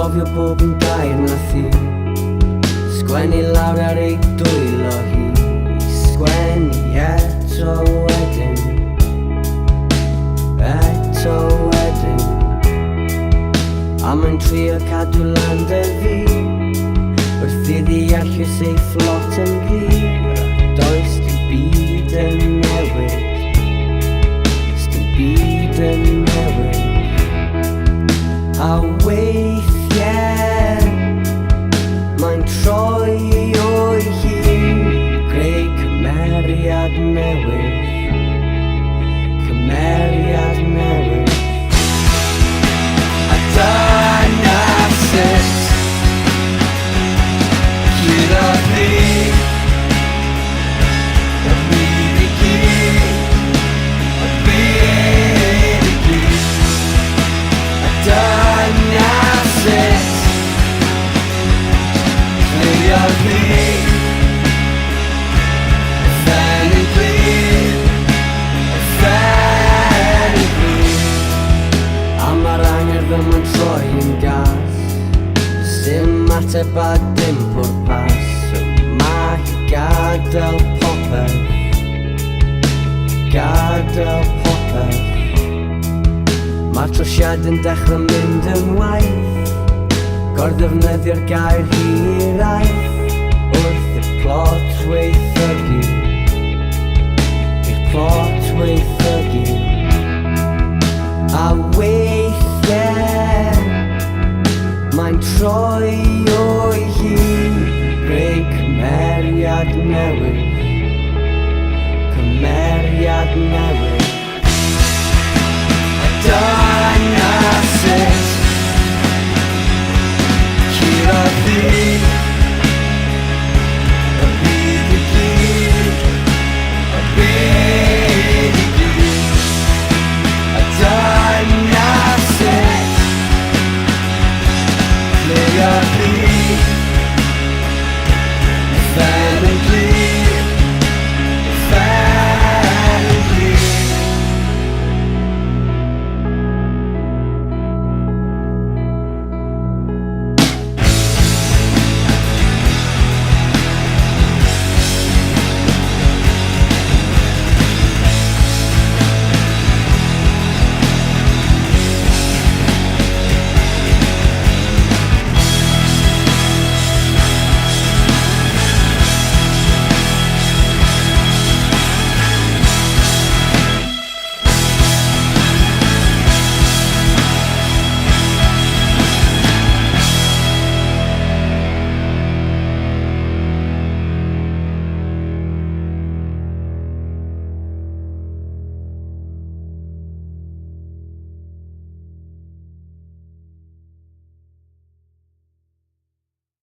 cofio bob yn gair nath i sgwennu lawr ar ei dwylo hi, i sgwennu eto wedyn, eto wedyn. A mae'n trio cadw land y fi wrth i ddeallus ei fflot yn glir. Does dim byd yn newid, does dim byd yn newid. A weithiau mae'n troi o'i hun, greu cymeriad newydd, cymeriad newydd. A dyna sut curodd fi y byd i gyd, y byd i gyd. A dyna sut cleodd fi y ffen yn glir, y ffen yn glir. A mae'r anger ddim yn troi yn gas, dim ateb a dim pwrpas. So mae hi gadael popeth, gadael popeth. Mae'r trosiad yn dechrau mynd yn waith, gorddefnyddio'r gair hiraeth wrth i'r plot weithygu, i'r plot weithygu. A weithiau mae'n troi